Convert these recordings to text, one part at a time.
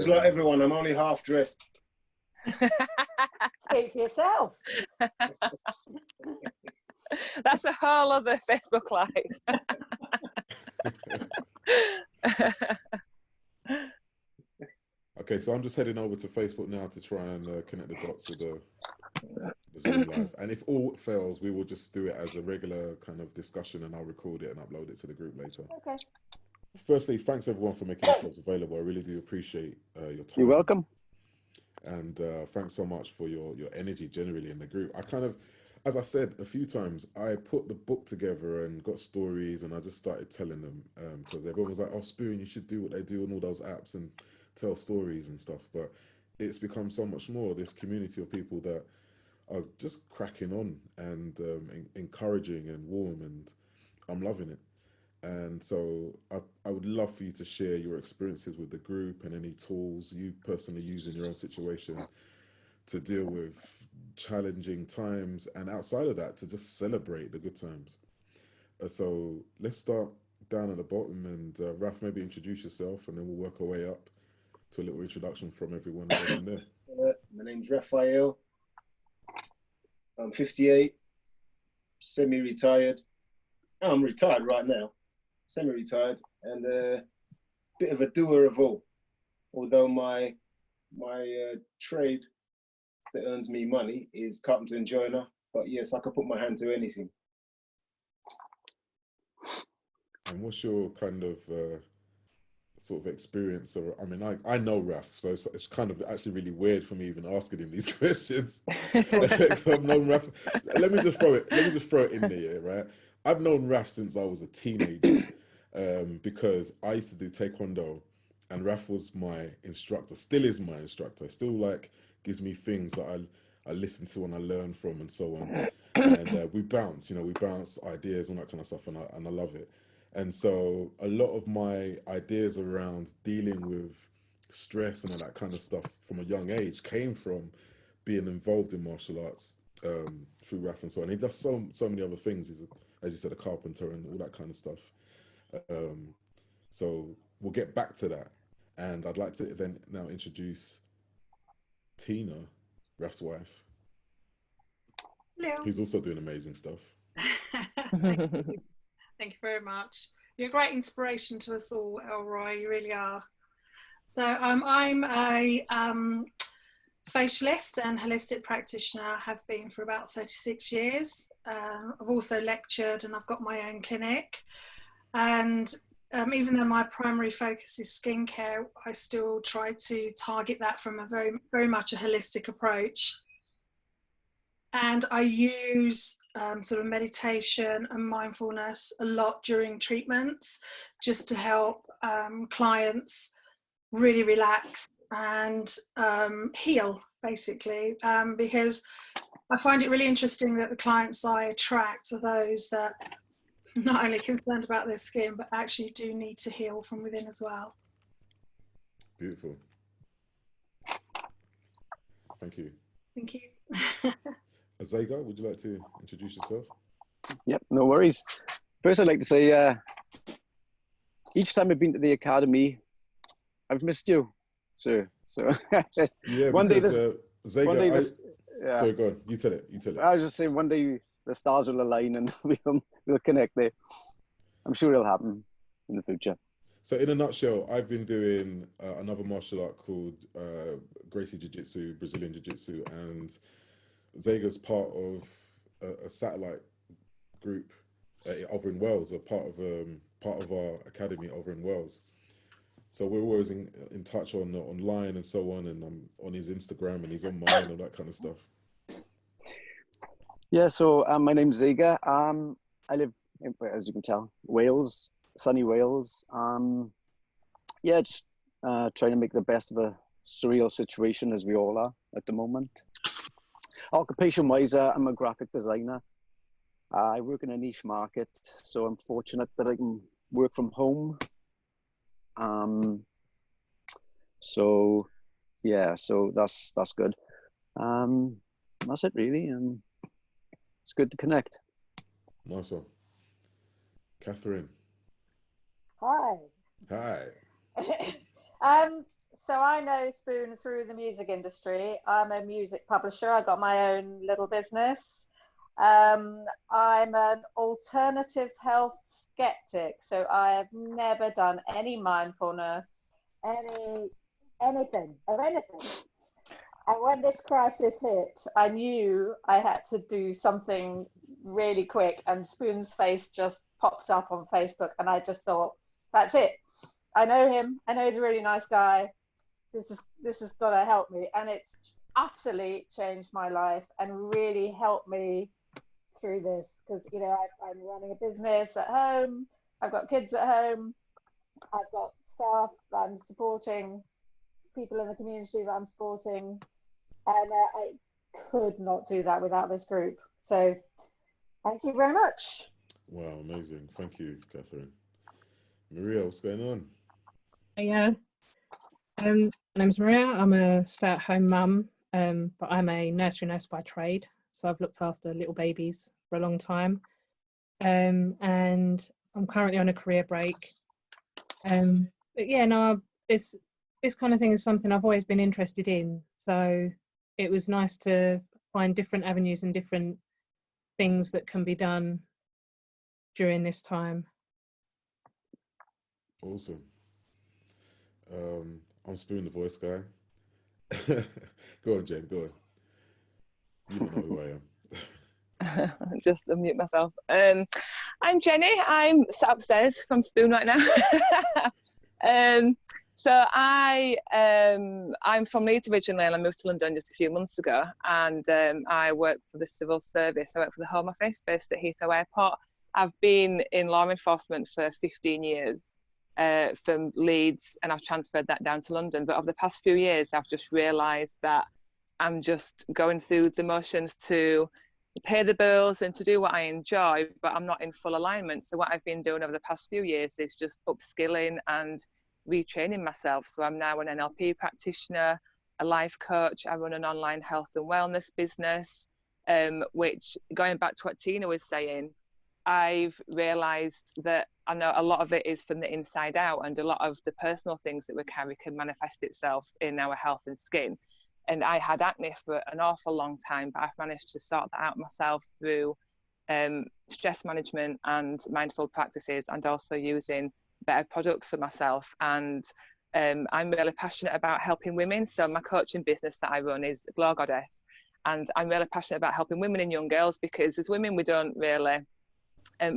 just like everyone, I'm only half dressed. Speak for yourself. That's a whole other Facebook Live. Okay, so I'm just heading over to Facebook now to try and connect the dots with the Zoom Live. And if all fails, we will just do it as a regular kind of discussion, and I'll record it and upload it to the group later. Okay. Firstly, thanks everyone for making yourselves available. I really do appreciate your time. You're welcome. And thanks so much for your energy generally in the group. I kind of, as I said a few times, I put the book together and got stories, and I just started telling them because everyone was like, oh, Spoon, you should do what they do on all those apps and tell stories and stuff. But it's become so much more, this community of people that are just cracking on and encouraging and warm, and I'm loving it. And so I would love for you to share your experiences with the group and any tools you personally use in your own situation to deal with challenging times, and outside of that, to just celebrate the good times. So let's start down at the bottom, and Raf, maybe introduce yourself, and then we'll work our way up to a little introduction from everyone in there. My name's Raphael. I'm 58, semi-retired. I'm retired right now, semi-retired, and a bit of a doer of all. Although my trade that earns me money is carpenter and joiner, but yes, I could put my hand to anything. And what's your kind of sort of experience? Or I mean, I know Raf, so it's kind of actually really weird for me even asking him these questions. I've known Raf. Let me just throw it in there, right? I've known Raf since I was a teenager, because I used to do taekwondo, and Raf was my instructor. Still is my instructor. Still like gives me things that I listen to and I learn from and so on. And we bounce ideas and that kind of stuff, and I love it. And so a lot of my ideas around dealing with stress and all that kind of stuff from a young age came from being involved in martial arts through Raf and so on. He does so many other things. He's, as you said, a carpenter and all that kind of stuff. So we'll get back to that. And I'd like to then now introduce Tina, Raf's wife. Hello. Who's also doing amazing stuff. Thank you. Thank you very much. You're a great inspiration to us all, Elroy. You really are. So I'm a facialist and holistic practitioner. Have been for about 36 years. I've also lectured, and I've got my own clinic. And even though my primary focus is skincare, I still try to target that from a very much a holistic approach. And I use sort of meditation and mindfulness a lot during treatments, just to help clients really relax and heal, basically, because I find it really interesting that the clients I attract are those that are not only concerned about their skin, but actually do need to heal from within as well. Beautiful. Thank you. Thank you. Zega, would you like to introduce yourself? Yep, no worries. First, I'd like to say, each time I've been to the academy, I've missed you, sir. So yeah, one day Zega, one day yeah. Sorry, go on. You tell it. I was just saying, one day the stars will align and we'll connect there. I'm sure it'll happen in the future. So in a nutshell, I've been doing another martial art called Gracie Jiu-Jitsu, Brazilian Jiu-Jitsu, and Zega's part of a satellite group over in Wales, a part of our academy over in Wales. So we're always in touch online and so on, and I'm on his Instagram and he's on mine and all that kind of stuff. Yeah, so my name's Zega. I live, as you can tell, Wales, sunny Wales. Yeah, just trying to make the best of a surreal situation, as we all are at the moment. Occupation-wise, I'm a graphic designer. I work in a niche market, so I'm fortunate that I can work from home. So yeah, so that's good. That's it really, and it's good to connect. Nice one. Catherine. Hi. Hi. So I know Spoon through the music industry. I'm a music publisher. I got my own little business. I'm an alternative health skeptic. So I have never done any mindfulness, anything of anything. And when this crisis hit, I knew I had to do something really quick, and Spoon's face just popped up on Facebook, and I just thought, that's it. I know him. I know he's a really nice guy. This has got to help me. And it's utterly changed my life and really helped me through this, because, you know, I'm running a business at home. I've got kids at home. I've got staff that I'm supporting, people in the community that I'm supporting. And I could not do that without this group. So thank you very much. Wow, amazing. Thank you, Catherine. Maria, what's going on? Yeah. My name's Maria. I'm a stay-at-home mum, but I'm a nursery nurse by trade. So I've looked after little babies for a long time. And I'm currently on a career break. But yeah, no, this kind of thing is something I've always been interested in. So it was nice to find different avenues and different things that can be done during this time. Awesome. I'm Spoon, the voice guy. Go on, Jane, go on. You don't know who I am. Just unmute myself. I'm Jenny. I'm sat upstairs from Spoon right now. So I'm from Leeds originally, and I moved to London just a few months ago. And I work for the civil service. I work for the Home Office based at Heathrow Airport. I've been in law enforcement for 15 years. From Leeds, and I've transferred that down to London. But over the past few years, I've just realised that I'm just going through the motions to pay the bills and to do what I enjoy, but I'm not in full alignment. So what I've been doing over the past few years is just upskilling and retraining myself. So I'm now an NLP practitioner, a life coach. I run an online health and wellness business, which, going back to what Tina was saying, I've realised that I know a lot of it is from the inside out, and a lot of the personal things that we carry can manifest itself in our health and skin. And I had acne for an awful long time, but I've managed to sort that out myself through stress management and mindful practices, and also using better products for myself. And I'm really passionate about helping women. So my coaching business that I run is Glow Goddess. And I'm really passionate about helping women and young girls, because as women, we don't really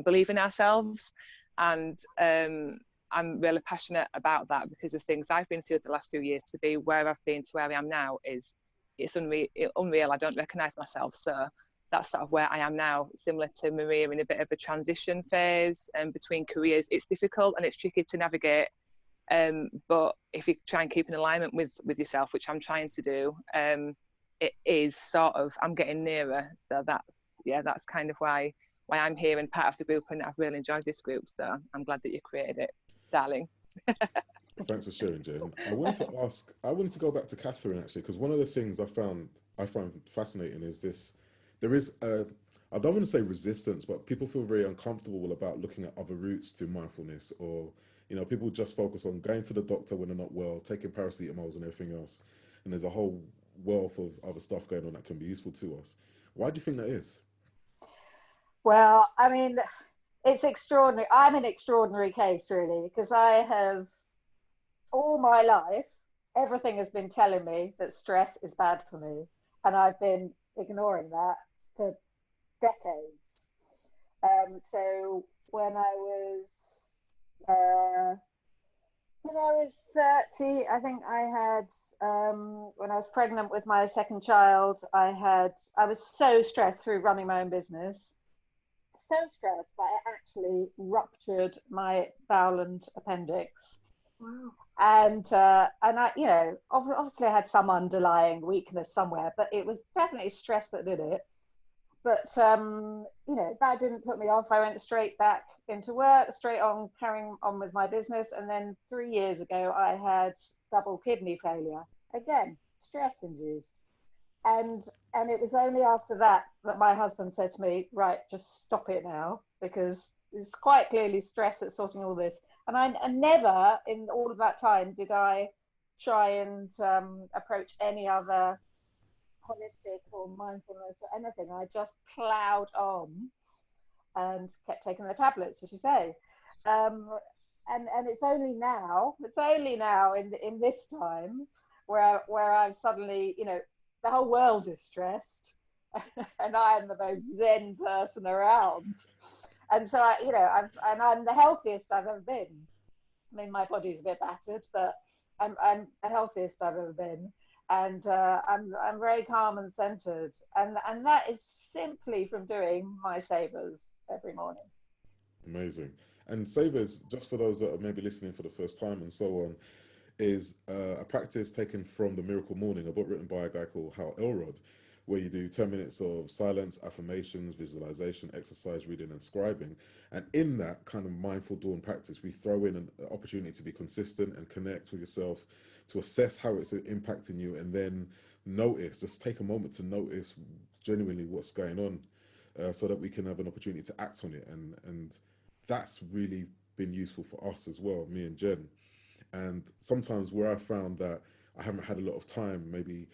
believe in ourselves, and I'm really passionate about that, because the things I've been through the last few years to be where I've been to where I am now it's unreal. I don't recognise myself. So that's sort of where I am now, similar to Maria, in a bit of a transition phase between careers. It's difficult and it's tricky to navigate, but if you try and keep in alignment with yourself, which I'm trying to do, it is sort of, I'm getting nearer. So that's kind of why I'm here and part of the group, and I've really enjoyed this group. So I'm glad that you created it, darling. Thanks for sharing, Jane. I wanted to go back to Catherine, actually, because one of the things I find fascinating is this. There is I don't want to say resistance, but people feel very uncomfortable about looking at other routes to mindfulness, or, you know, people just focus on going to the doctor when they're not well, taking paracetamols and everything else. And there's a whole wealth of other stuff going on that can be useful to us. Why do you think that is? Well, I mean, it's extraordinary. I'm an extraordinary case, really, because I have, all my life, everything has been telling me that stress is bad for me. And I've been ignoring that for decades. So when I was 30, I think I had, when I was pregnant with my second child, I was so stressed through running my own business. So stressed that it actually ruptured my bowel and appendix. Wow. And I, you know, obviously I had some underlying weakness somewhere, but it was definitely stress that did it. But you know, that didn't put me off. I went straight back into work, straight on carrying on with my business. And then 3 years ago, I had double kidney failure. Again, stress induced. And it was only after that my husband said to me, right, just stop it now, because it's quite clearly stress that's sorting all this. And I never in all of that time did I try and approach any other holistic or mindfulness or anything. I just plowed on and kept taking the tablets, as you say. And it's only now in this time where I'm suddenly, you know, the whole world is stressed and I am the most zen person around. And so I'm the healthiest I've ever been. I mean, my body's a bit battered, but I'm the healthiest I've ever been. And I'm very calm and centered. And that is simply from doing my savers every morning. Amazing. And savers, just for those that are maybe listening for the first time and so on, is a practice taken from The Miracle Morning, a book written by a guy called Hal Elrod, where you do 10 minutes of silence, affirmations, visualization, exercise, reading and scribing. And in that kind of mindful dawn practice, we throw in an opportunity to be consistent and connect with yourself, to assess how it's impacting you, and then notice, just take a moment to notice genuinely what's going on, so that we can have an opportunity to act on it. And that's really been useful for us as well, me and Jen. And sometimes where I found that I haven't had a lot of time, maybe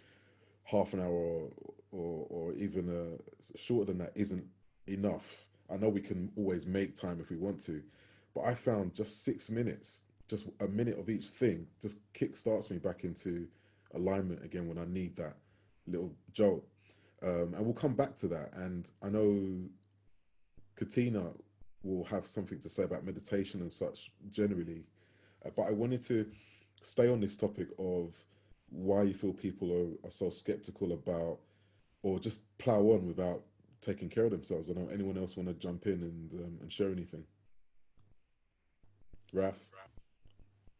half an hour or even shorter than that isn't enough. I know we can always make time if we want to, but I found just 6 minutes, just a minute of each thing, just kickstarts me back into alignment again when I need that little jolt. And we'll come back to that. And I know Katina will have something to say about meditation and such generally, but I wanted to stay on this topic of why you feel people are so skeptical about, or just plow on without taking care of themselves. I don't know, anyone else want to jump in and share anything? Raf?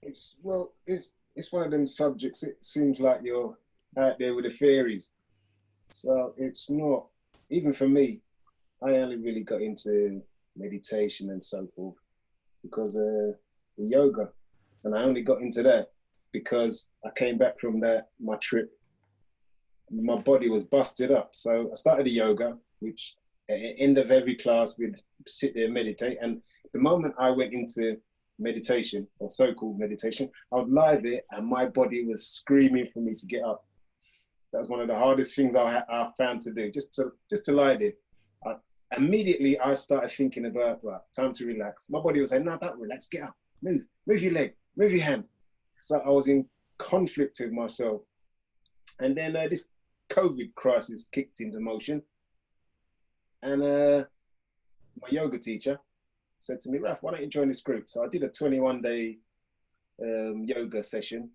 It's one of them subjects. It seems like you're out there with the fairies. So it's not, even for me, I only really got into meditation and so forth because of the yoga. And I only got into that because I came back from my trip. My body was busted up. So I started the yoga, which at the end of every class, we'd sit there and meditate. And the moment I went into meditation, or so-called meditation, I would lie there and my body was screaming for me to get up. That was one of the hardest things I found to do, just to lie there. Immediately I started thinking about, right, time to relax. My body was saying, no, don't relax, get up, move your leg, move your hand. So I was in conflict with myself. And then this COVID crisis kicked into motion. And my yoga teacher said to me, Raf, why don't you join this group? So I did a 21-day yoga session,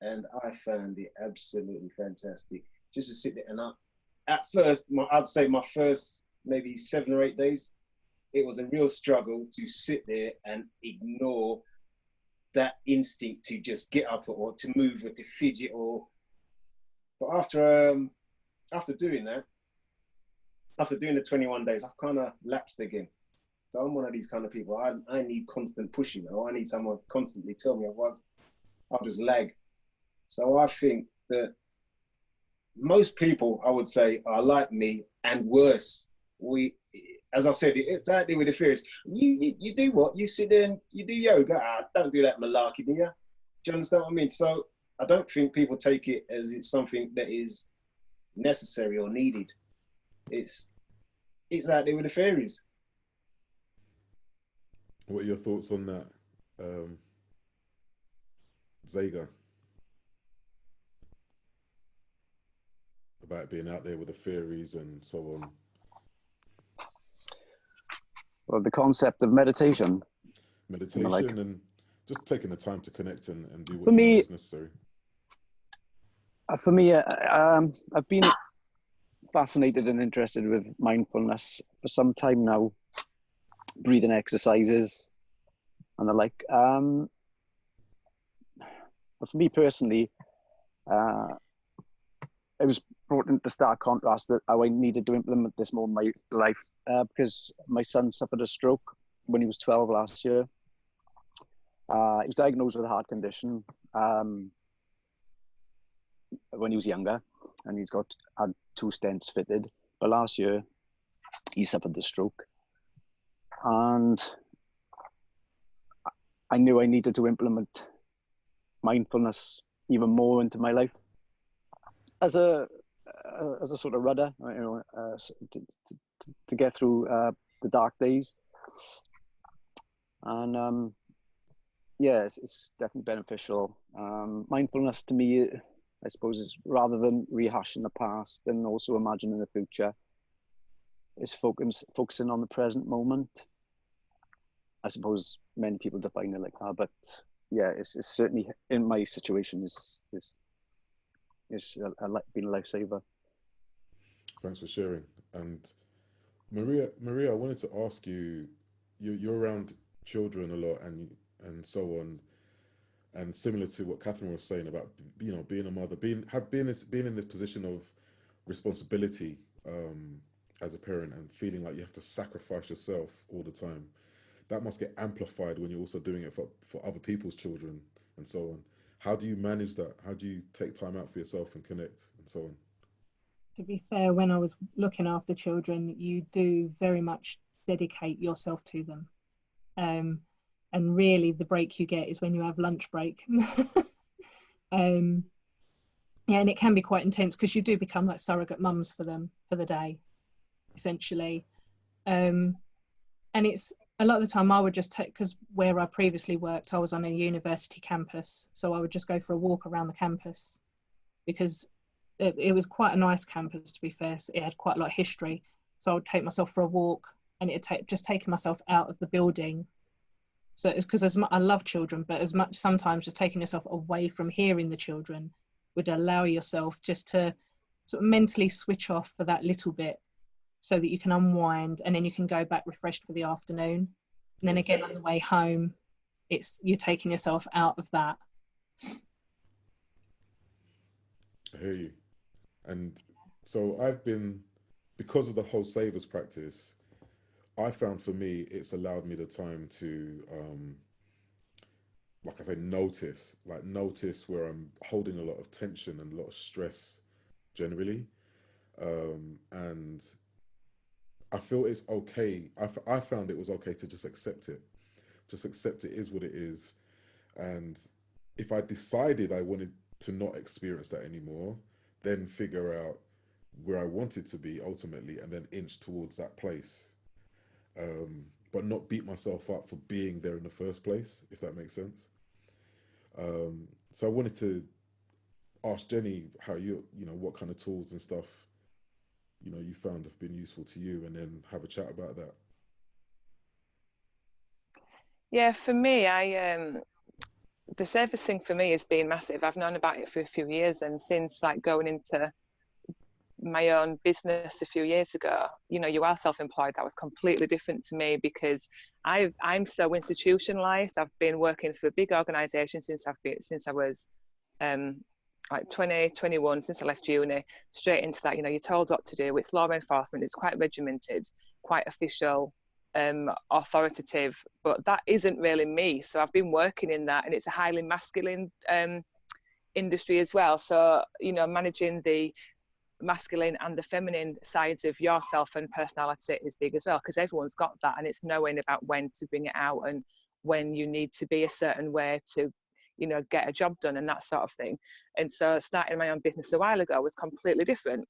and I found it absolutely fantastic. Just to sit there, and at first, I'd say my first maybe 7 or 8 days, it was a real struggle to sit there and ignore that instinct to just get up or to move or to fidget. But after doing that, after doing the 21 days, I've kind of lapsed again. So I'm one of these kind of people. I need constant pushing, or I need someone to constantly tell me, otherwise I'll just lag. So I think that most people, I would say, are like me and worse. As I said, it's out there with the fears. You do what? You sit there and you do yoga. Don't do that malarkey, do you? Do you understand what I mean? So I don't think people take it as it's something that is necessary or needed. It's out there with the fairies. What are your thoughts on that, Zega? About being out there with the fairies and so on. Well, the concept of meditation. Meditation and just taking the time to connect and do what for me, is necessary. For me, I've been fascinated and interested with mindfulness for some time now. Breathing exercises and the like. But for me personally, it was brought into stark contrast that how I needed to implement this more in my life because my son suffered a stroke when he was 12 last year. He was diagnosed with a heart condition when he was younger, and he's had 2 stents fitted. But last year, he suffered the stroke. And I knew I needed to implement mindfulness even more into my life as a sort of rudder, you know, to get through the dark days. And yeah, it's definitely beneficial. Mindfulness to me, I suppose, is rather than rehashing the past and also imagining the future, is focusing on the present moment. I suppose many people define it like that, but yeah, it's certainly in my situation is been a lifesaver. Thanks for sharing. And Maria, I wanted to ask you, you're around children a lot and so on, and similar to what Catherine was saying about, you know, being a mother, being in this position of responsibility as a parent, and feeling like you have to sacrifice yourself all the time. That must get amplified when you're also doing it for other people's children and so on. How do you manage that? How do you take time out for yourself and connect and so on? To be fair, when I was looking after children, you do very much dedicate yourself to them. And really the break you get is when you have lunch break. Yeah, and it can be quite intense because you do become like surrogate mums for them for the day, essentially. And it's a lot of the time I would just take, because where I previously worked, I was on a university campus, so I would just go for a walk around the campus, because it was quite a nice campus, to be fair. So it had quite a lot of history, so I would take myself for a walk, and it just taking myself out of the building. So it's because I love children, but as much sometimes just taking yourself away from hearing the children would allow yourself just to sort of mentally switch off for that little bit, so that you can unwind, and then you can go back refreshed for the afternoon. And then again on the way home, you're taking yourself out of that. I hear you. And so because of the whole savers practice, I found for me, it's allowed me the time to, like I say, notice where I'm holding a lot of tension and a lot of stress generally. And I feel it's okay. I found it was okay to just accept it. Just accept it is what it is. And if I decided I wanted to not experience that anymore, then figure out where I wanted to be ultimately, and then inch towards that place. But not beat myself up for being there in the first place, if that makes sense. So I wanted to ask Jenny how you know, what kind of tools and stuff, you know, you found have been useful to you, and then have a chat about that. Yeah, for me, the service thing for me has been massive. I've known about it for a few years, and since like going into my own business a few years ago, you know, you are self-employed, that was completely different to me, because I'm so institutionalized. I've been working for a big organization since I was like 20, 21, since I left uni, straight into that. You know, you're told what to do. It's law enforcement. It's quite regimented, quite official, authoritative, but that isn't really me. So I've been working in that, and it's a highly masculine industry as well. So, you know, managing the masculine and the feminine sides of yourself and personality is big as well, because everyone's got that, and it's knowing about when to bring it out and when you need to be a certain way to, you know, get a job done and that sort of thing. And so starting my own business a while ago was completely different.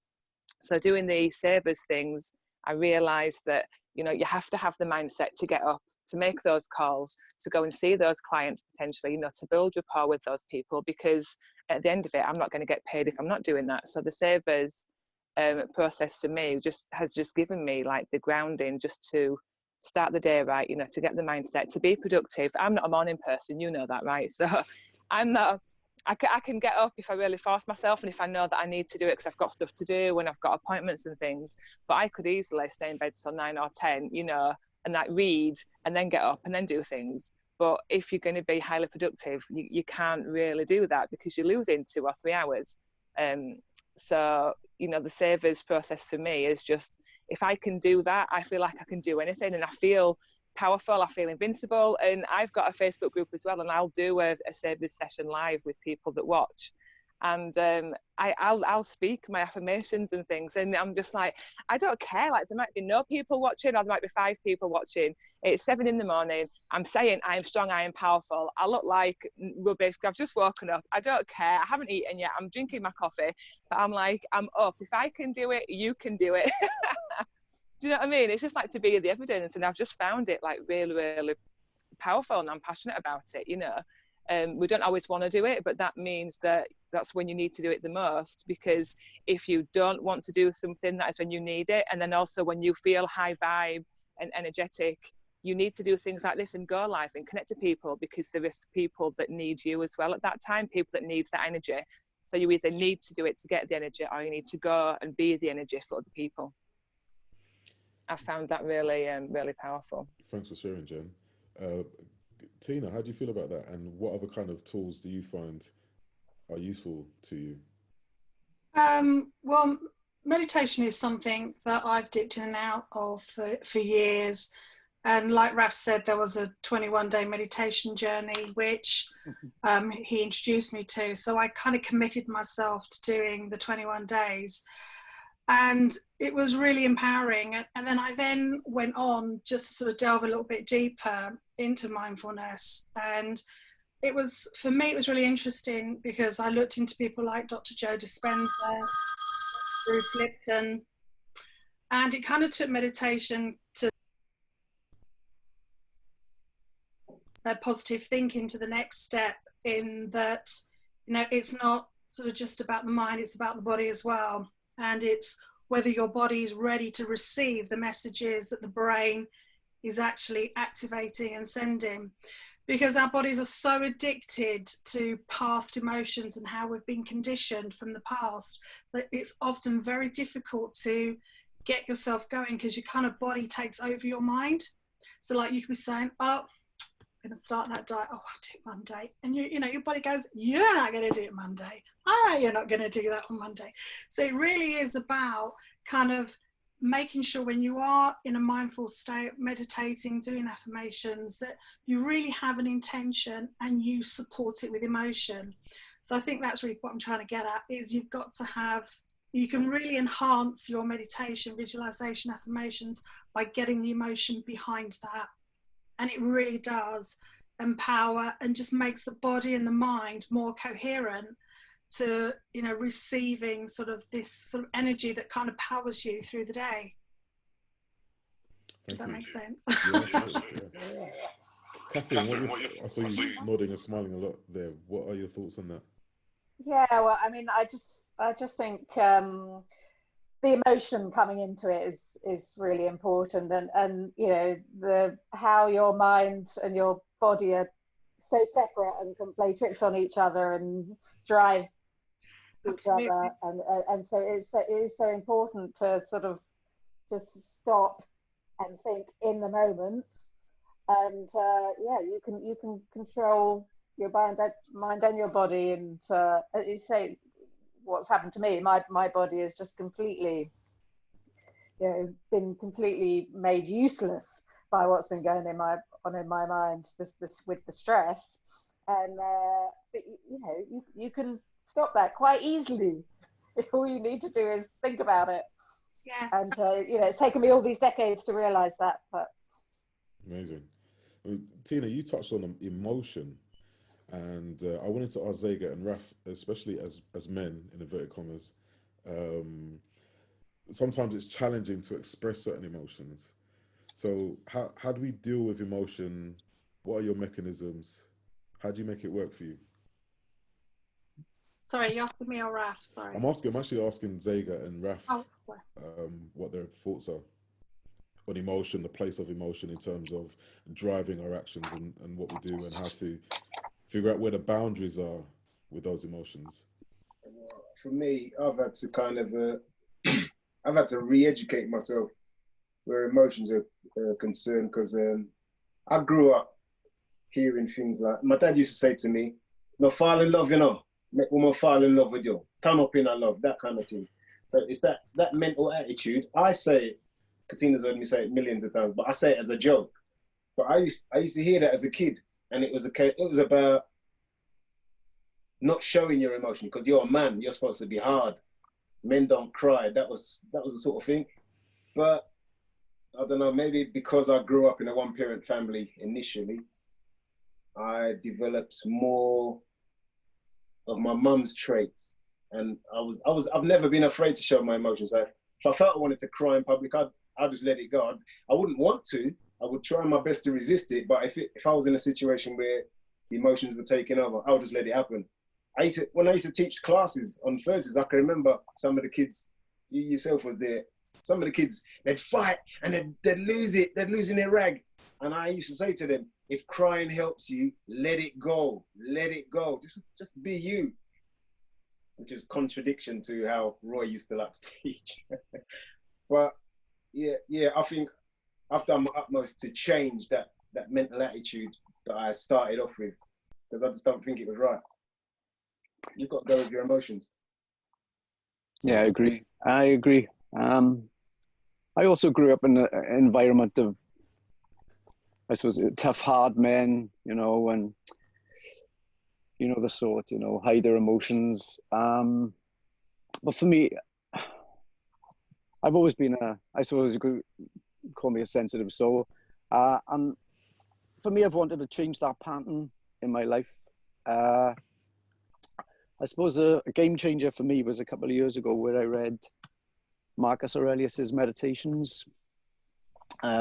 So doing the savers things, I realized that, you know, you have to have the mindset to get up, to make those calls, to go and see those clients potentially, you know, to build rapport with those people, because at the end of it, I'm not going to get paid if I'm not doing that. So the savers process for me has given me like the grounding just to start the day right, you know, to get the mindset, to be productive. I'm not a morning person, you know that, right? So I'm not, I can get up if I really force myself, and if I know that I need to do it because I've got stuff to do and I've got appointments and things, but I could easily stay in bed till 9 or 10, you know, and like read and then get up and then do things. But if you're going to be highly productive, you can't really do that, because you're losing 2 or 3 hours. So, you know, the savers process for me is just, if I can do that, I feel like I can do anything, and I feel powerful, I feel invincible. And I've got a Facebook group as well, and I'll do a savers session live with people that watch, And I'll speak my affirmations and things, and I'm just like, I don't care. Like, there might be no people watching, or there might be 5 people watching. It's 7 in the morning. I'm saying I am strong, I am powerful. I look like rubbish. I've just woken up. I don't care. I haven't eaten yet. I'm drinking my coffee, but I'm like, I'm up. If I can do it, you can do it. Do you know what I mean? It's just like to be the evidence, and I've just found it like really, really powerful, and I'm passionate about it, you know. We don't always want to do it, but that means that that's when you need to do it the most, because if you don't want to do something, that is when you need it. And then also when you feel high vibe and energetic, you need to do things like this and go live and connect to people, because there is people that need you as well at that time, people that need that energy. So you either need to do it to get the energy, or you need to go and be the energy for other people. I found that really, really powerful. Thanks for sharing, Jen. Tina, how do you feel about that? And what other kind of tools do you find are useful to you? Well, meditation is something that I've dipped in and out of for years. And like Raf said, there was a 21-day meditation journey, which he introduced me to. So I kind of committed myself to doing the 21 days. And it was really empowering. And then I went on just to sort of delve a little bit deeper into mindfulness. And it was, for me, it was really interesting, because I looked into people like Dr. Joe Dispenza, Bruce Lipton, and it kind of took meditation to positive thinking to the next step, in that, you know, it's not sort of just about the mind, it's about the body as well. And it's whether your body is ready to receive the messages that the brain is actually activating and sending. Because our bodies are so addicted to past emotions and how we've been conditioned from the past, that it's often very difficult to get yourself going, because your kind of body takes over your mind. So like you could be saying, oh, I'm going to start that diet. Oh, I'll do it Monday. And you know, your body goes, you're not going to do it Monday. Oh, you're not going to do that on Monday. So it really is about kind of making sure when you are in a mindful state, meditating, doing affirmations, that you really have an intention and you support it with emotion. So I think that's really what I'm trying to get at, is you've got to have, you can really enhance your meditation, visualization, affirmations by getting the emotion behind that. And it really does empower and just makes the body and the mind more coherent to, you know, receiving sort of this sort of energy that kind of powers you through the day. Does that make sense? Yeah. Catherine, I saw you nodding and smiling a lot there. What are your thoughts on that? Yeah, well, I mean, I just think the emotion coming into it is really important, and you know, how your mind and your body are so separate and can play tricks on each other and drive each other, and so it is so important to sort of just stop and think in the moment, and yeah, you can control your mind and your body, and you say what's happened to me, my body is just completely, you know, been completely made useless by what's been going in my mind, this with the stress, and but you know, you can stop that quite easily. All you need to do is think about it. Yeah. And you know, it's taken me all these decades to realize that. But amazing. I mean, Tina, you touched on emotion, and I wanted to ask Zega and Raf, especially as men in inverted commas, sometimes it's challenging to express certain emotions. So how do we deal with emotion? What are your mechanisms? How do you make it work for you? Sorry, you're asking me or Raf? Sorry. I'm actually asking Zega and Raf what their thoughts are on emotion, the place of emotion in terms of driving our actions and what we do, and how to figure out where the boundaries are with those emotions. For me, I've had to kind of, I've had to re-educate myself where emotions are concerned, because I grew up hearing things like, my dad used to say to me, no, fall in love, you know, make woman fall in love with you, turn up in a love, that kind of thing. So it's that mental attitude. I say it, Katina's heard me say it millions of times, but I say it as a joke. But I used to hear that as a kid, and it was about not showing your emotion, because you're a man, you're supposed to be hard. Men don't cry. That was the sort of thing. But I don't know, maybe because I grew up in a one-parent family initially, I developed more of my mum's traits. And I've never been afraid to show my emotions. If I felt I wanted to cry in public, I'd just let it go. I wouldn't want to. I would try my best to resist it. But if I was in a situation where the emotions were taking over, I would just let it happen. When I used to teach classes on Thursdays, I can remember some of the kids, you yourself was there, some of the kids, they'd fight and they'd lose it, they'd lose in their rag. And I used to say to them, if crying helps you, let it go, let it go. Just be you. Which is contradiction to how Roy used to like to teach. But yeah, I think I've done my utmost to change that mental attitude that I started off with, because I just don't think it was right. You've got to go with your emotions. Yeah, I agree. I also grew up in an environment of, I suppose, tough, hard men, you know, and you know the sort, you know, hide their emotions. But for me, I've always been I suppose you could call me a sensitive soul. And for me, I've wanted to change that pattern in my life. I suppose a game changer for me was a couple of years ago where I read Marcus Aurelius's Meditations,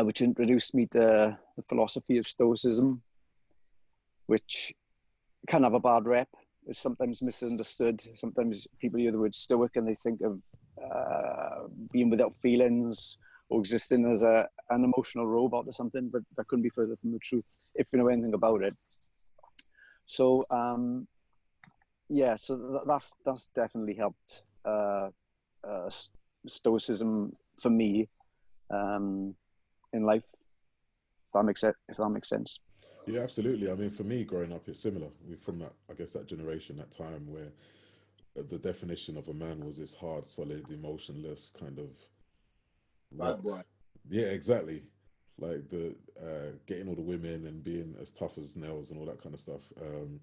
which introduced me to the philosophy of Stoicism, which can have a bad rep. It's sometimes misunderstood. Sometimes people hear the word stoic and they think of being without feelings or existing as an emotional robot or something, but that couldn't be further from the truth if you know anything about it. So yeah, so that's definitely helped Stoicism for me in life. If that makes sense. Yeah, absolutely. I mean, for me, growing up, it's similar. We're from that, I guess, that generation, that time where the definition of a man was this hard, solid, emotionless kind of rock. Bad boy. Yeah, exactly. Like the getting all the women and being as tough as nails and all that kind of stuff. And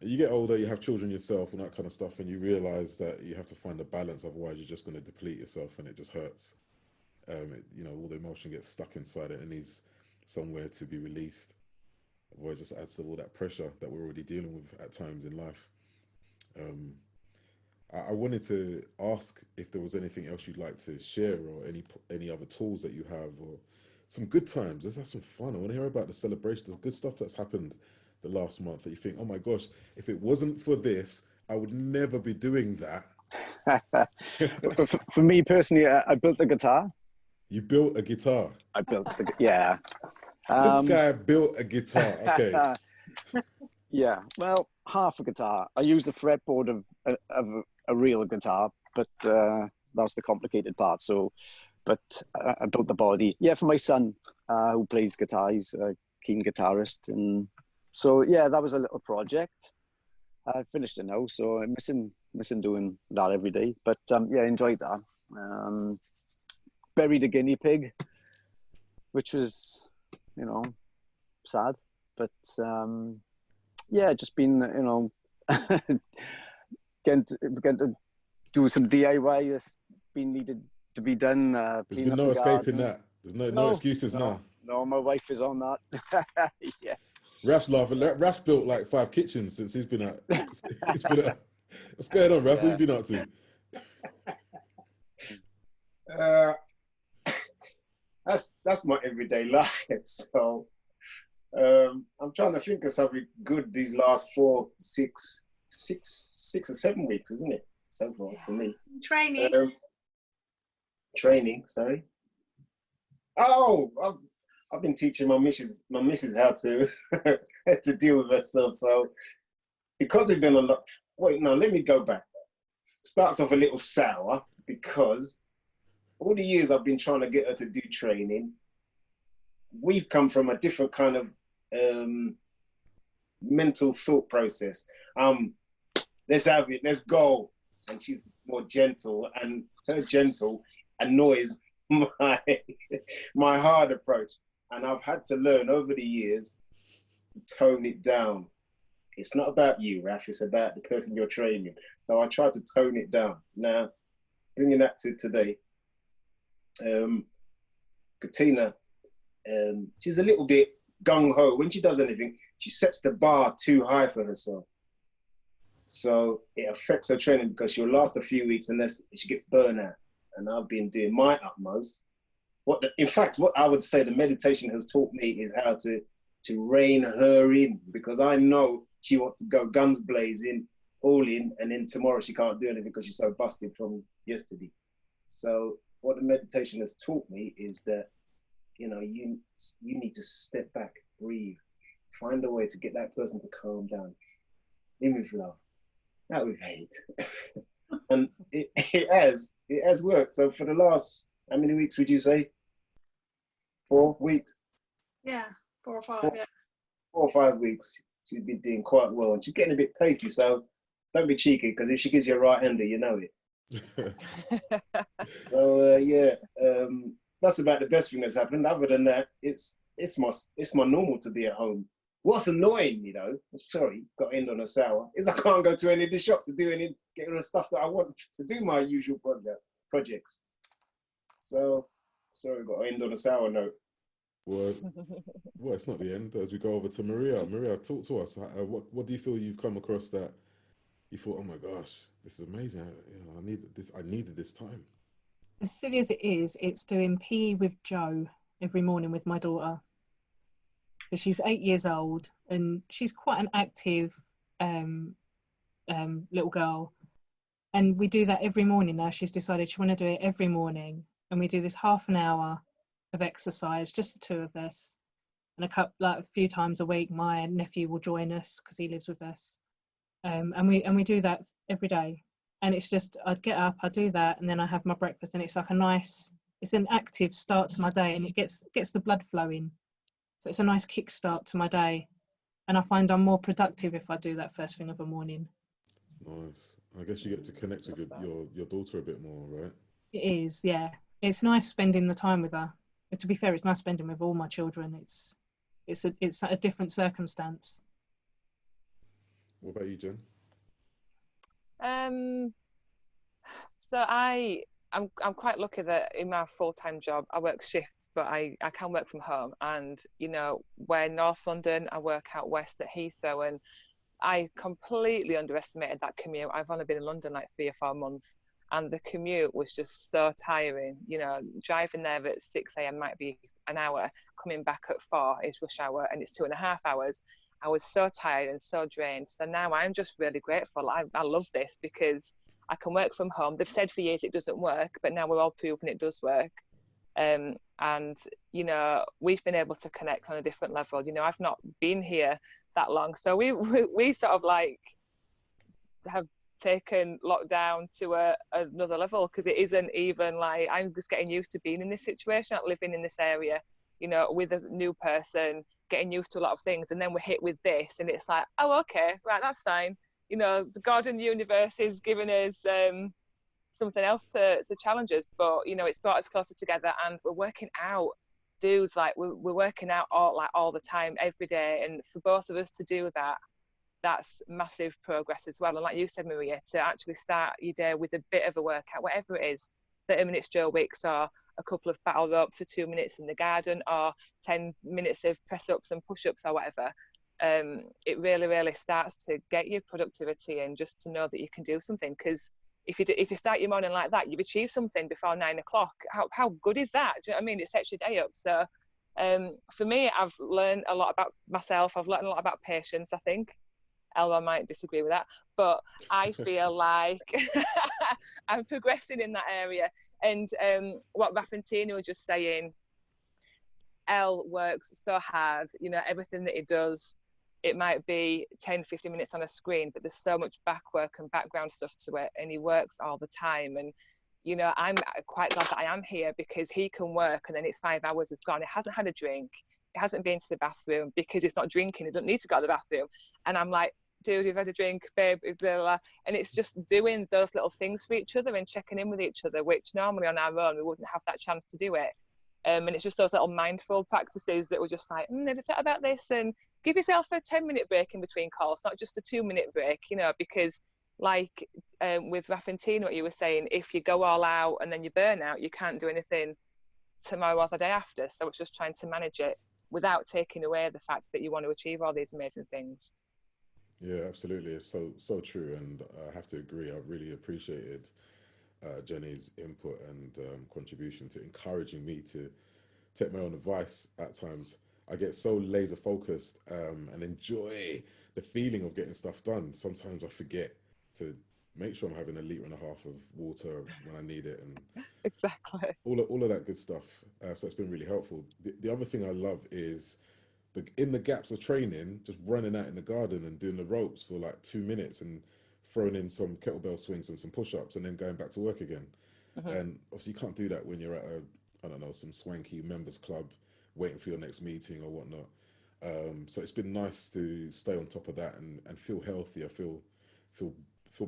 you get older, you have children yourself and that kind of stuff, and you realize that you have to find a balance. Otherwise, you're just going to deplete yourself, and it just hurts. You know, all the emotion gets stuck inside it and needs somewhere to be released. Or it just adds to all that pressure that we're already dealing with at times in life. I wanted to ask if there was anything else you'd like to share, or any other tools that you have, or some good times. Let's have some fun. I want to hear about the celebration, the good stuff that's happened the last month that you think, oh my gosh, if it wasn't for this, I would never be doing that. For me personally, I built a guitar. You built a guitar? Yeah. This guy built a guitar. Okay. Yeah, well, half a guitar. I use the fretboard of a real guitar, but that's the complicated part. So, but I built the body. Yeah, for my son, who plays guitar. He's a keen guitarist, and so yeah, that was a little project. I finished it now, so I'm missing doing that every day. But yeah, I enjoyed that. Buried a guinea pig, which was, you know, sad, but yeah, just been, you know, getting to do some DIY that's been needed to be done. There's been no escaping that. There's no excuses now. No, my wife is on that. Yeah. Raf's laughing. Raf's built like 5 kitchens since he's been out. What's going on, Raf? Yeah. What have you been up to? That's my everyday life. So I'm trying to think of something good these last 6 or 7 weeks, isn't it? So far for me. Training. Sorry. Oh, I've been teaching my missus how to to deal with herself. So because we've been a lot. Wait, no, let me go back. Starts off a little sour because all the years I've been trying to get her to do training, we've come from a different kind of mental thought process. Let's have it, let's go. And she's more gentle, and her gentle annoys my hard approach. And I've had to learn over the years to tone it down. it's not about you, Raf, it's about the person you're training. So I try to tone it down. Now, bringing that to today, Katina, she's a little bit gung-ho. When she does anything, she sets the bar too high for herself. So it affects her training because she'll last a few weeks unless she gets burnout. And I've been doing my utmost. In fact, what I would say the meditation has taught me is how to rein her in, because I know she wants to go guns blazing, all in, and then tomorrow she can't do anything because she's so busted from yesterday. So what the meditation has taught me is that, you know, you need to step back, breathe, find a way to get that person to calm down, in with love, not with hate. And it has worked. So for the last, how many weeks would you say? 4 weeks? Yeah, 4 or 5, yeah. 4 or 5 weeks, she's been doing quite well. And she's getting a bit tasty, so don't be cheeky, because if she gives you a right hander, you know it. So that's about the best thing that's happened. Other than that, it's my normal to be at home. What's annoying me though, sorry, got to end on a sour, is I can't go to any of the shops to get the stuff that I want to do my usual projects. So sorry, got to end on a sour note. Well, it's not the end. As we go over to Maria, talk to us. What do you feel you've come across that you thought, oh my gosh, this is amazing. I needed this time. As silly as it is, it's doing PE with Joe every morning with my daughter. She's 8 years old and she's quite an active little girl. And we do that every morning now. She's decided she wants to do it every morning. And we do this half an hour of exercise, just the two of us. And a few times a week, my nephew will join us because he lives with us. And we do that every day. And it's just, I'd get up, I do that, and then I have my breakfast, and it's like it's an active start to my day, and it gets the blood flowing. So it's a nice kickstart to my day. And I find I'm more productive if I do that first thing of the morning. Nice. I guess you get to connect with your daughter a bit more, right? It is, yeah. It's nice spending the time with her. To be fair, it's nice spending with all my children. It's a different circumstance. What about you, Jen? So I'm quite lucky that in my full-time job I work shifts, but I can work from home. And you know, we're North London, I work out west at Heathrow, and I completely underestimated that commute. I've only been in London like 3 or 4 months, and the commute was just so tiring. You know, driving there at 6 a.m. might be an hour, coming back at 4 is rush hour, and it's 2.5 hours. I was so tired and so drained. So now I'm just really grateful. I love this because I can work from home. They've said for years it doesn't work, but now we're all proving it does work. And, you know, we've been able to connect on a different level. You know, I've not been here that long. So we sort of like have taken lockdown to another level, because it isn't even like, I'm just getting used to being in this situation, living in this area, you know, with a new person, getting used to a lot of things, and then we're hit with this, and it's like, oh, okay, right, that's fine. You know, the God and the universe is giving us something else to challenge us, but you know, it's brought us closer together, and we're working out, dudes, like we're working out all the time, every day, and for both of us to do that, that's massive progress as well. And like you said, Maria, to actually start your day with a bit of a workout, whatever it is, 30 minutes Joe Wicks, or a couple of battle ropes for 2 minutes in the garden, or 10 minutes of press-ups and push-ups or whatever. It really starts to get your productivity, and just to know that you can do something. Because if you start your morning like that, you've achieved something before 9 o'clock. How good is that? Do you know what I mean? It sets your day up. So for me, I've learned a lot about myself. I've learned a lot about patience, I think. Elva might disagree with that, but I feel like I'm progressing in that area. And what Raf and Tina were just saying, Elle works so hard, you know, everything that he does, it might be 10-15 minutes on a screen, but there's so much back work and background stuff to it, and he works all the time. And you know, I'm quite glad that I am here, because he can work and then it's 5 hours is gone. He hasn't had a drink, he hasn't been to the bathroom, because he's not drinking, he doesn't need to go to the bathroom. And I'm like, dude, you've had a drink, babe, blah, blah, blah. And it's just doing those little things for each other and checking in with each other, which normally on our own we wouldn't have that chance to do it. And it's just those little mindful practices that were just like, never thought about this, and give yourself a 10-minute break in between calls, not just a 2-minute break, you know, because like with Rafintina, what you were saying, if you go all out and then you burn out, you can't do anything tomorrow or the day after. So it's just trying to manage it without taking away the fact that you want to achieve all these amazing things. Yeah, absolutely. It's so true. And I have to agree. I really appreciated Jenny's input and contribution to encouraging me to take my own advice at times. I get so laser focused and enjoy the feeling of getting stuff done. Sometimes I forget to make sure I'm having 1.5 liters of water when I need it, and exactly all of that good stuff. So it's been really helpful. The other thing I love is in the gaps of training, just running out in the garden and doing the ropes for like 2 minutes and throwing in some kettlebell swings and some push-ups and then going back to work again. And obviously you can't do that when you're at I don't know, some swanky members club waiting for your next meeting or whatnot. So it's been nice to stay on top of that and feel healthy. I feel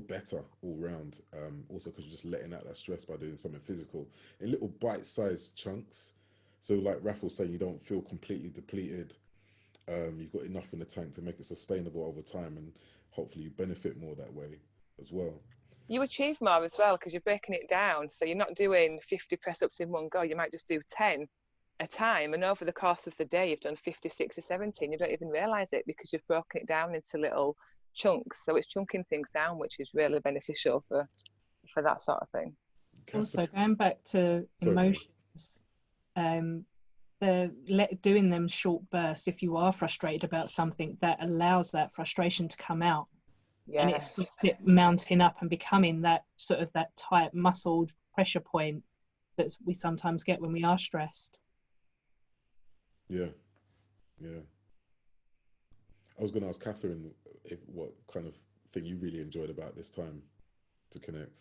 better all round. Also because you're just letting out that stress by doing something physical in little bite-sized chunks. So like Raph was saying, you don't feel completely depleted. You've got enough in the tank to make it sustainable over time, and hopefully you benefit more that way as well. You achieve more as well because you're breaking it down. So you're not doing 50 press-ups in one go. You might just do 10 a time, and over the course of the day you've done 50, 60, 70, and you don't even realise it because you've broken it down into little chunks. So it's chunking things down, which is really beneficial for that sort of thing. Also, going back to emotions, doing them short bursts, if you are frustrated about something, that allows that frustration to come out. Yes. And it stops it mounting up and becoming that sort of that tight muscled pressure point that we sometimes get when we are stressed. Yeah. I was going to ask Catherine what kind of thing you really enjoyed about this time to connect.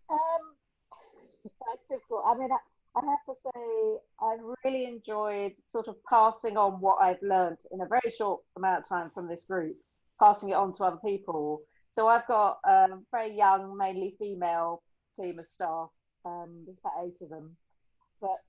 That's difficult. I mean, I have to say I really enjoyed sort of passing on what I've learned in a very short amount of time from this group, passing it on to other people. So I've got a very young, mainly female team of staff. There's about 8 of them. But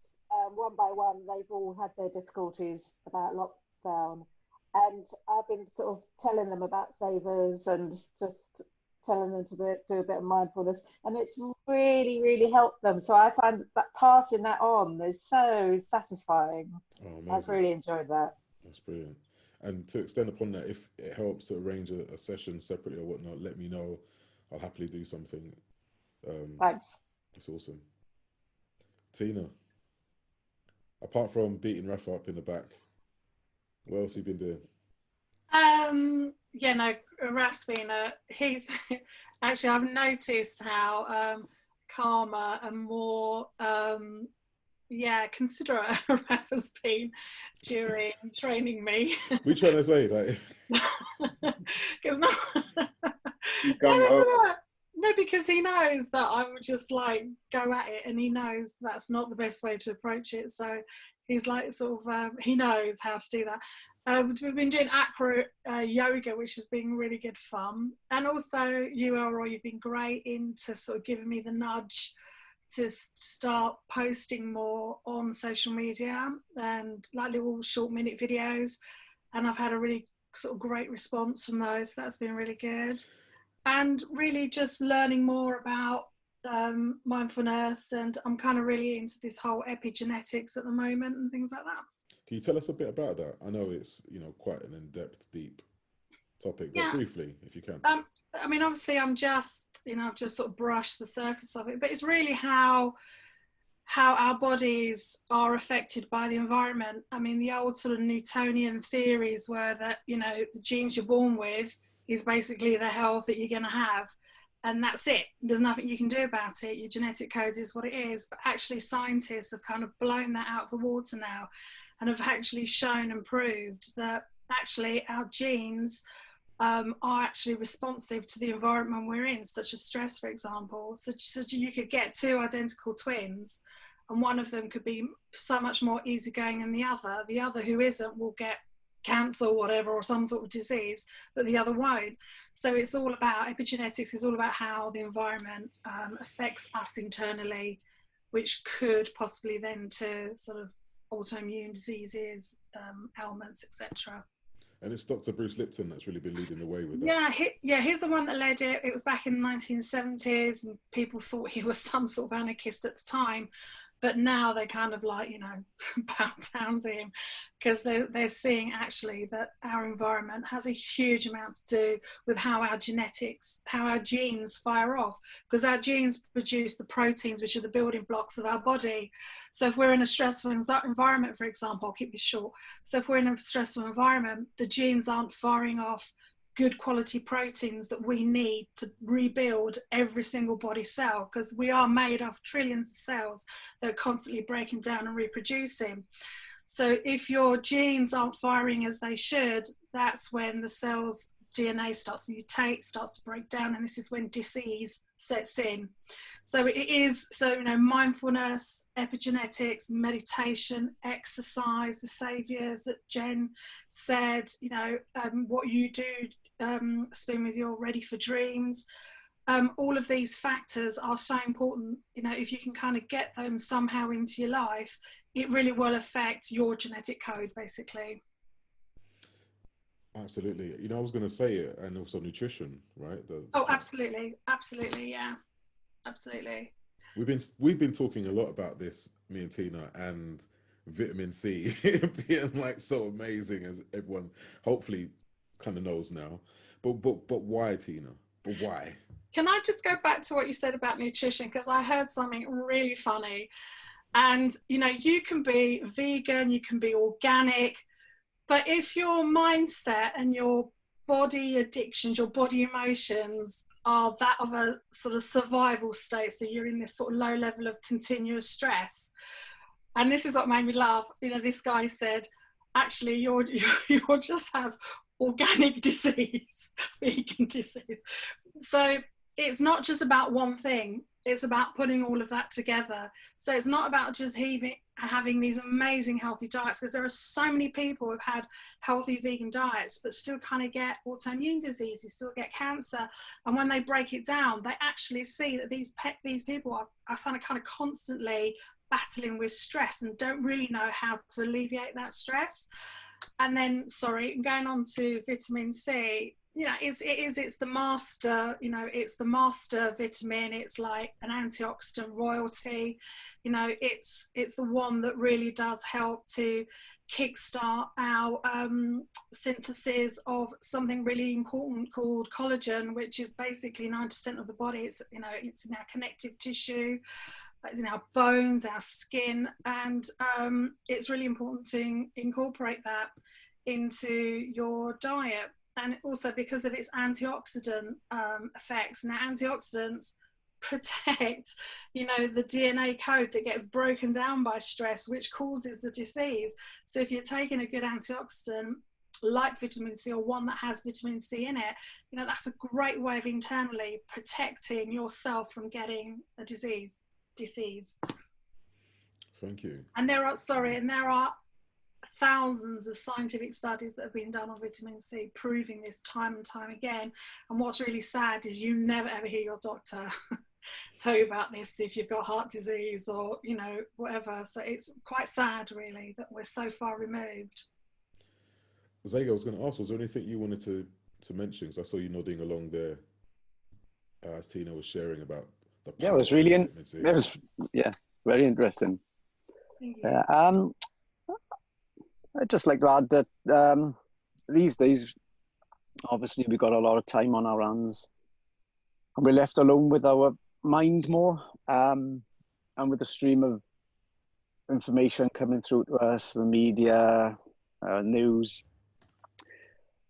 one by one, they've all had their difficulties about lockdown. And I've been sort of telling them about savers and just telling them to do a bit of mindfulness. And it's really, really helped them. So I find that passing that on is so satisfying. Oh, amazing. I've really enjoyed that. That's brilliant. And to extend upon that, if it helps to arrange a session separately or whatnot, let me know. I'll happily do something. Thanks. It's awesome. Tina, apart from beating Rafa up in the back, what else have you been doing? Yeah, no, Raf's been he's actually, I've noticed how calmer and more considerate Raf has been during training me. We trying to say like because no, because he knows that I would just like go at it, and he knows that's not the best way to approach it. So he's like sort of he knows how to do that. We've been doing acro yoga, which has been really good fun. And also you, Elroy, you've been great into sort of giving me the nudge to start posting more on social media and like little short minute videos. And I've had a really sort of great response from those. That's been really good. And really just learning more about mindfulness. And I'm kind of really into this whole epigenetics at the moment and things like that. Can you tell us a bit about that? I know it's, quite an in-depth, deep topic, but briefly, if you can. I mean, obviously I'm just, I've just sort of brushed the surface of it, but it's really how our bodies are affected by the environment. I mean, the old sort of Newtonian theories were that, the genes you're born with is basically the health that you're going to have. And that's it. There's nothing you can do about it. Your genetic code is what it is. But actually scientists have kind of blown that out of the water now, and have actually shown and proved that actually our genes are actually responsive to the environment we're in, such as stress, for example. So you could get 2 identical twins, and one of them could be so much more easygoing than the other. The other who isn't will get cancer or whatever, or some sort of disease, but the other won't. So it's all about, epigenetics is all about how the environment affects us internally, which could possibly then to sort of autoimmune diseases, ailments, etc. And it's Dr. Bruce Lipton that's really been leading the way with that. He's the one that led it. It was back in the 1970s, and people thought he was some sort of anarchist at the time. But now they kind of like, you know, bow down to him, because they're seeing actually that our environment has a huge amount to do with how our genetics, how our genes fire off, because our genes produce the proteins which are the building blocks of our body. So if we're in a stressful environment, for example, I'll keep this short. So if we're in a stressful environment, the genes aren't firing off good quality proteins that we need to rebuild every single body cell, because we are made of trillions of cells that are constantly breaking down and reproducing. So if your genes aren't firing as they should, that's when the cell's DNA starts to mutate, starts to break down, and this is when disease sets in. So it is, so, you know, mindfulness, epigenetics, meditation, exercise, the saviors that Jen said, you know, what you do, Spoon, with your Ready for Dreams, all of these factors are so important. You know, if you can kind of get them somehow into your life, it really will affect your genetic code, basically. Absolutely. You know, I was going to say it, and also nutrition, right? Absolutely, yeah, absolutely. We've been talking a lot about this, me and Tina, and vitamin C being like so amazing, as everyone hopefully kind of knows now. But why, Tina? But why? Can I just go back to what you said about nutrition? Because I heard something really funny. And, you know, you can be vegan, you can be organic, but if your mindset and your body addictions, your body emotions are that of a sort of survival state, so you're in this sort of low level of continuous stress. And this is what made me laugh. You know, this guy said, actually, you'll just have organic disease, vegan disease. So it's not just about one thing, it's about putting all of that together. So it's not about just having these amazing healthy diets, because there are so many people who've had healthy vegan diets but still kind of get autoimmune diseases, still get cancer. And when they break it down, they actually see that these people are kind of constantly battling with stress and don't really know how to alleviate that stress. And then, sorry, going on to vitamin C, you know, it's the master, you know, it's the master vitamin. It's like an antioxidant royalty, you know, it's the one that really does help to kickstart our synthesis of something really important called collagen, which is basically 90% of the body. It's, you know, it's in our connective tissue, it's in our bones, our skin, and it's really important to incorporate that into your diet. And also because of its antioxidant effects. Now, antioxidants protect, you know, the DNA code that gets broken down by stress, which causes the disease. So if you're taking a good antioxidant like vitamin C, or one that has vitamin C in it, you know, that's a great way of internally protecting yourself from getting a disease. Thank you. And there are thousands of scientific studies that have been done on vitamin C proving this time and time again. And what's really sad is you never ever hear your doctor tell you about this if you've got heart disease or, you know, whatever. So it's quite sad, really, that we're so far removed. Zega, I was going to ask, was there anything you wanted to mention? Because I saw you nodding along there as Tina was sharing about the power. Yeah, it was really very interesting. I'd just like to add that these days, obviously, we've got a lot of time on our hands, and we're left alone with our mind more, and with the stream of information coming through to us, the media, news.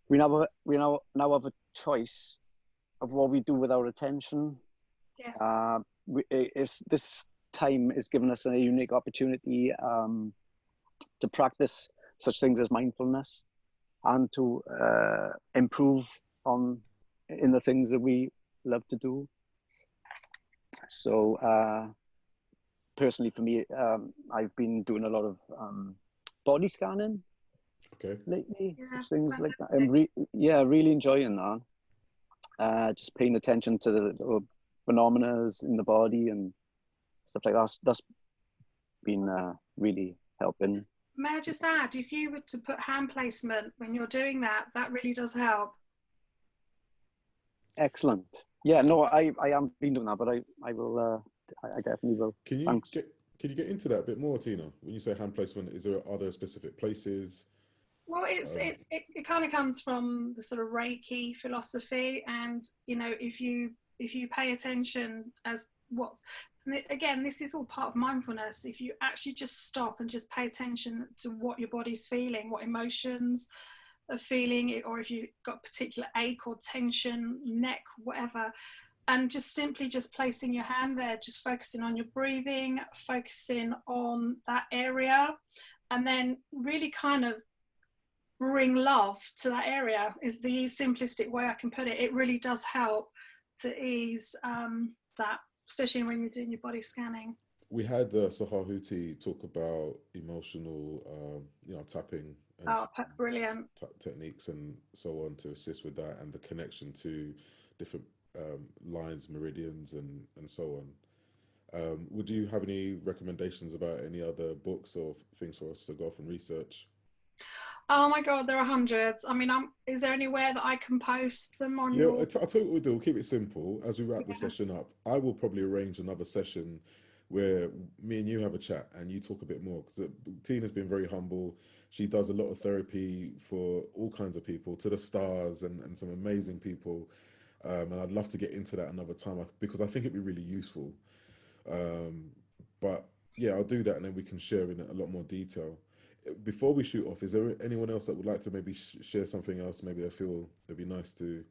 We now have a choice of what we do with our attention. Yes. This time is giving us a unique opportunity to practice such things as mindfulness, and to improve in the things that we love to do. So personally, for me, I've been doing a lot of body scanning lately, things like that. I'm really enjoying that. Just paying attention to the phenomena in the body and stuff like that. That's been really helping. May I just add, if you were to put hand placement when you're doing that, that really does help. Excellent. Yeah, no, I haven't been doing that, but I will. I definitely will. Can you Thanks. Can you get into that a bit more, Tina? When you say hand placement, are there specific places? Well, it kind of comes from the sort of Reiki philosophy, and you know, if you pay attention as what's, again, this is all part of mindfulness. If you actually just stop and just pay attention to what your body's feeling, what emotions are feeling, or if you've got particular ache or tension, neck, whatever, and just simply just placing your hand there, just focusing on your breathing, focusing on that area, and then really kind of bring love to that area is the simplistic way I can put it. It really does help to ease that, especially when you're doing your body scanning. We had Sahar Hootie talk about emotional, tapping and brilliant techniques and so on to assist with that, and the connection to different lines, meridians, and so on. Would you have any recommendations about any other books or things for us to go off and research? Oh my God, there are hundreds. I mean, is there anywhere that I can post them on? Yeah, I'll tell you what we'll do. We'll keep it simple. As we wrap the session up, I will probably arrange another session where me and you have a chat and you talk a bit more, because Tina's been very humble. She does a lot of therapy for all kinds of people, to the stars and some amazing people. And I'd love to get into that another time because I think it'd be really useful. But yeah, I'll do that, and then we can share in a lot more detail. Before we shoot off, is there anyone else that would like to maybe share something else? Maybe they feel it'd be nice to.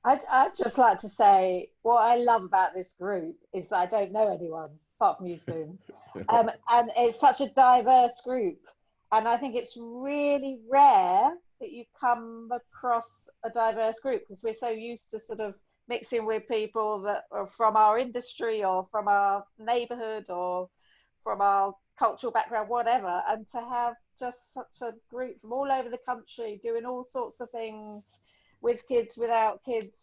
I'd just like to say what I love about this group is that I don't know anyone apart from you, Spoon. And it's such a diverse group. And I think it's really rare that you come across a diverse group, because we're so used to sort of mixing with people that are from our industry or from our neighborhood or from our cultural background, whatever, and to have just such a group from all over the country doing all sorts of things, with kids, without kids,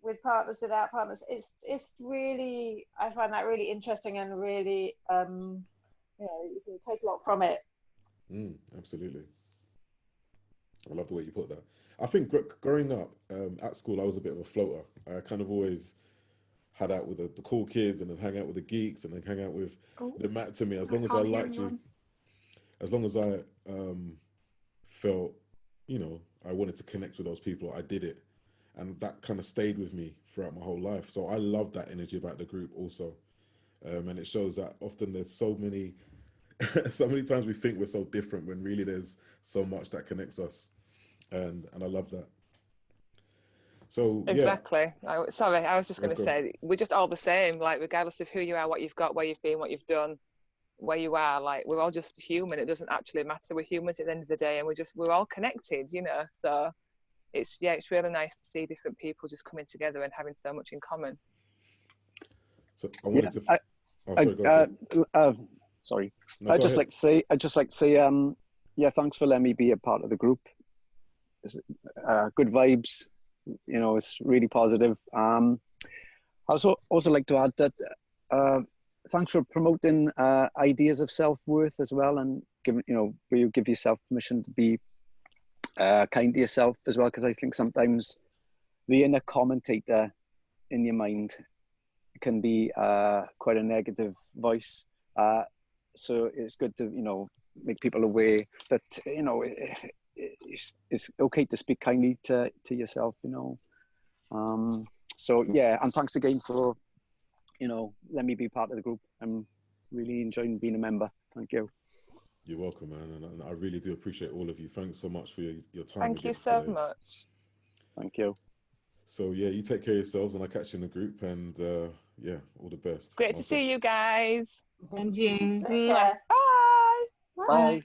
with partners, without partners. It's really, I find that really interesting, and really, you can take a lot from it. Absolutely. I love the way you put that. I think growing up at school, I was a bit of a floater. I kind of always had out with the cool kids, and then hang out with the geeks, and then hang out with the mat to me. As long as I liked you, as long as I felt, I wanted to connect with those people, I did it. And that kind of stayed with me throughout my whole life. So I love that energy about the group also. And it shows that often there's so many times we think we're so different, when really there's so much that connects us. And I love that. So exactly. I was just going to say, we're just all the same, like regardless of who you are, what you've got, where you've been, what you've done, where you are, like we're all just human. It doesn't actually matter. We're humans at the end of the day, and we're all connected, so it's really nice to see different people just coming together and having so much in common. So I wanted to sorry. No, I'd just like to say thanks for letting me be a part of the group. It's, good vibes, it's really positive. I also like to add that thanks for promoting ideas of self-worth as well, and where you give yourself permission to be kind to yourself as well, because I think sometimes the inner commentator in your mind can be quite a negative voice. So it's good to make people aware that it's okay to speak kindly to yourself. So yeah, and thanks again for let me be part of the group. I'm really enjoying being a member. Thank you. You're welcome, man, and I really do appreciate all of you. Thanks so much for your time. Thank you so much. Thank you. So yeah, you take care of yourselves, and I'll catch you in the group, and all the best. Great to see you guys. And you. Bye. Bye.